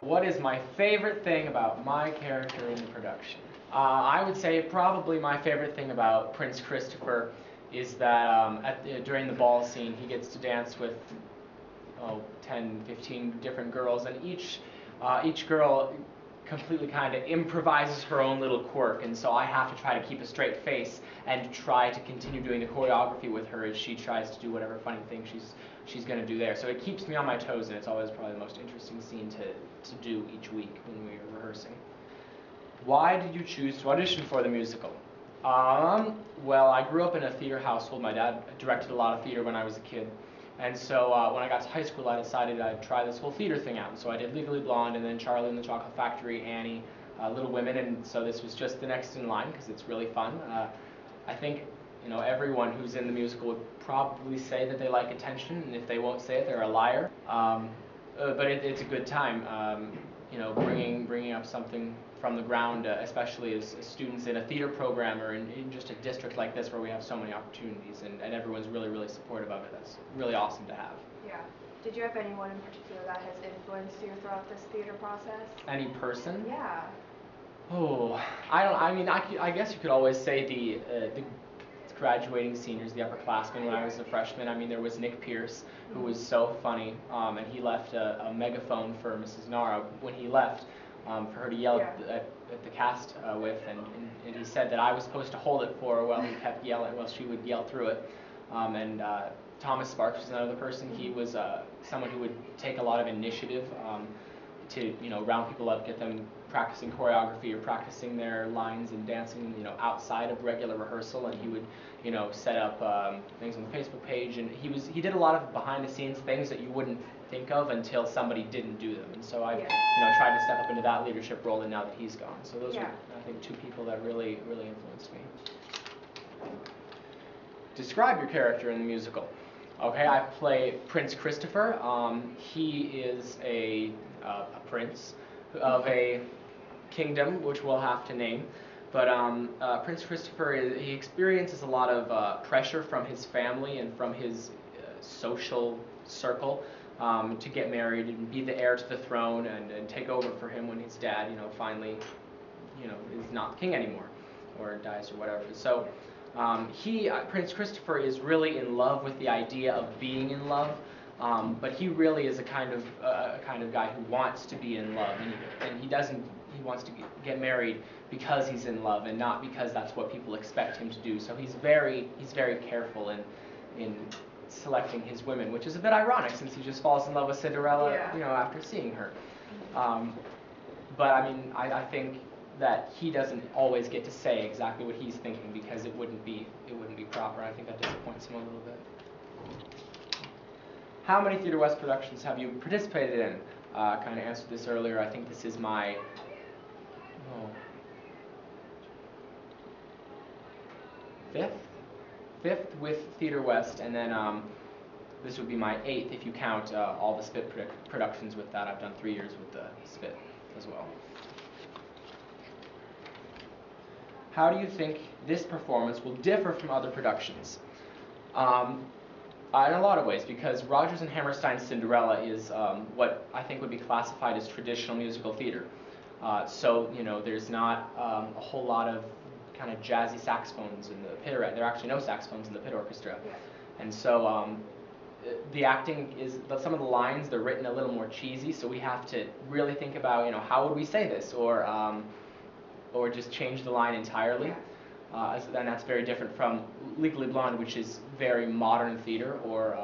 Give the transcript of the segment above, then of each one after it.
What is my favorite thing about my character in the production? I would say probably my favorite thing about Prince Christopher is that during the ball scene he gets to dance with 10, 15 different girls, and each girl completely kind of improvises her own little quirk, and so I have to try to keep a straight face and try to continue doing the choreography with her as she tries to do whatever funny thing she's going to do there. So it keeps me on my toes, and it's always probably the most interesting scene to do each week when we are rehearsing. Why did you choose to audition for the musical? Well, I grew up in a theater household. My dad directed a lot of theater when I was a kid. And so when I got to high school, I decided I'd try this whole theater thing out. And so I did Legally Blonde, and then Charlie and the Chocolate Factory, Annie, Little Women, and so this was just the next in line because it's really fun. I think everyone who's in the musical would probably say that they like attention, and if they won't say it, they're a liar. But it's a good time, bringing up something from the ground, especially as students in a theater program or in just a district like this where we have so many opportunities, and everyone's really, really supportive of it. That's really awesome to have. Yeah. Did you have anyone in particular that has influenced you throughout this theater process? Any person? Yeah. Oh, I guess you could always say the graduating seniors, the upperclassmen. When I was a freshman, there was Nick Pierce, who was so funny, and he left a megaphone for Mrs. Nara when he left, for her to yell at the cast with, and he said that I was supposed to hold it for her while he kept yelling, while she would yell through it. And Thomas Sparks was another person. He was someone who would take a lot of initiative to round people up, get them practicing choreography or practicing their lines and dancing outside of regular rehearsal, and he would set up things on the Facebook page, and he did a lot of behind the scenes things that you wouldn't think of until somebody didn't do them, and so I tried to step up into that leadership role, and now that he's gone, so those are I think two people that really influenced me. Describe your character in the musical. Okay, I play Prince Christopher. He is a prince of a kingdom, which we'll have to name. But Prince Christopher, he experiences a lot of pressure from his family and from his social circle to get married and be the heir to the throne and take over for him when his dad, finally, is not king anymore or dies or whatever. So Prince Christopher is really in love with the idea of being in love. But he really is a kind of guy who wants to be in love, and he wants to get married because he's in love and not because that's what people expect him to do. So he's very careful in selecting his women, which is a bit ironic since he just falls in love with Cinderella, after seeing her. But I think that he doesn't always get to say exactly what he's thinking because it wouldn't be proper. I think that disappoints him a little bit. How many Theatre West productions have you participated in? Kind of answered this earlier. I think this is my fifth with Theatre West, and then this would be my 8th if you count all the Spit productions with that. I've done 3 years with the Spit as well. How do you think this performance will differ from other productions? In a lot of ways, because Rodgers and Hammerstein's Cinderella is what I think would be classified as traditional musical theater. So there's not a whole lot of kind of jazzy saxophones in the pit. There are actually no saxophones in the pit orchestra, and so the acting is some of the lines, they're written a little more cheesy. So we have to really think about how would we say this, or just change the line entirely. And that's very different from Legally Blonde, which is very modern theater, or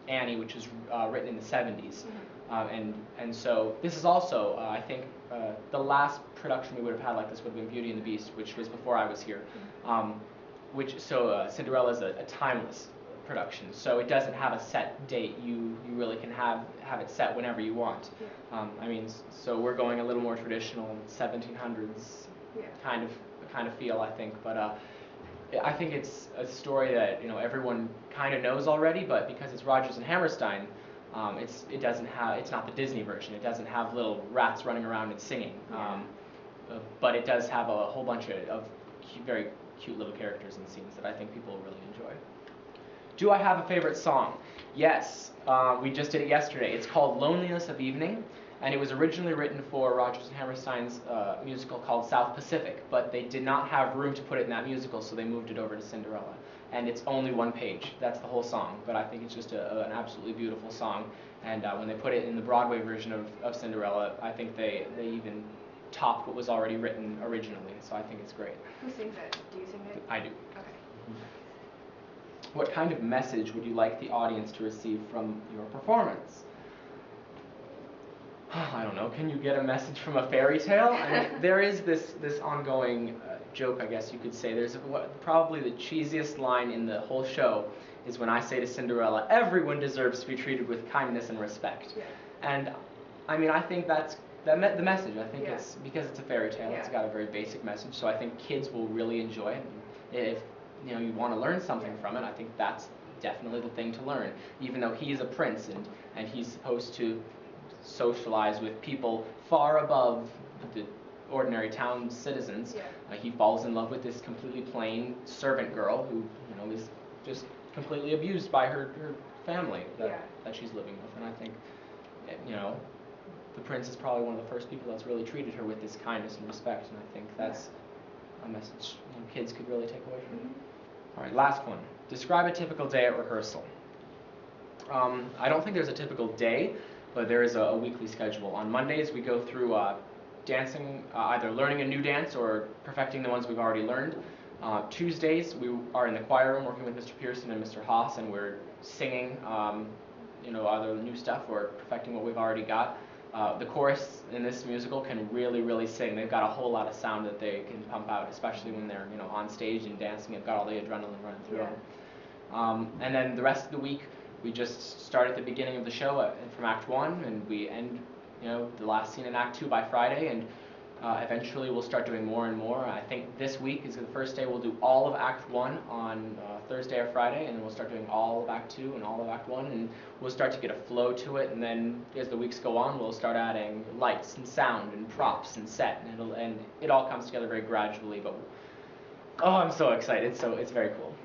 Annie, which was written in the 70s. And so this is also, I think, the last production we would have had like this would have been Beauty and the Beast, which was before I was here. Cinderella is a timeless production, so it doesn't have a set date. You really can have it set whenever you want. So we're going a little more traditional, 1700s kind of feel, I think. But I think it's a story that everyone kind of knows already. But because it's Rodgers and Hammerstein, it's not the Disney version. It doesn't have little rats running around and singing. But it does have a whole bunch of very cute little characters and scenes that I think people will really enjoy. Do I have a favorite song? Yes, we just did it yesterday. It's called Loneliness of Evening, and it was originally written for Rodgers and Hammerstein's musical called South Pacific, but they did not have room to put it in that musical, so they moved it over to Cinderella. And it's only one page. That's the whole song, but I think it's just an absolutely beautiful song. And when they put it in the Broadway version of Cinderella, I think they even topped what was already written originally, so I think it's great. Who sings it? Do you sing it? I do. Okay. What kind of message would you like the audience to receive from your performance? I don't know. Can you get a message from a fairy tale? I mean, there is this ongoing joke, I guess you could say. There's probably the cheesiest line in the whole show is when I say to Cinderella, everyone deserves to be treated with kindness and respect. Yeah. And I mean, I think that's the message. I think Yeah. it's because it's a fairy tale. Yeah. It's got a very basic message, so I think kids will really enjoy it. If you want to learn something from it, I think that's definitely the thing to learn. Even though he's a prince and he's supposed to socialize with people far above the ordinary town citizens, Yeah. he falls in love with this completely plain servant girl who is just completely abused by her family that she's living with. And I think the prince is probably one of the first people that's really treated her with this kindness and respect, and I think that's a message kids could really take away from it. All right, last one. Describe a typical day at rehearsal. I don't think there's a typical day, but there is a weekly schedule. On Mondays, we go through dancing, either learning a new dance or perfecting the ones we've already learned. Tuesdays, we are in the choir room working with Mr. Pearson and Mr. Haas, and we're singing, either new stuff or perfecting what we've already got. The chorus in this musical can really, really sing. They've got a whole lot of sound that they can pump out, especially when they're, on stage and dancing. They've got all the adrenaline running through them. And then the rest of the week, we just start at the beginning of the show from Act 1, and we end, the last scene in Act 2 by Friday, and eventually we'll start doing more and more. I think this week is the first day we'll do all of Act 1 on Thursday or Friday, and then we'll start doing all of Act 2 and all of Act 1, and we'll start to get a flow to it, and then as the weeks go on, we'll start adding lights and sound and props and set, and it all comes together very gradually, but I'm so excited, so it's very cool.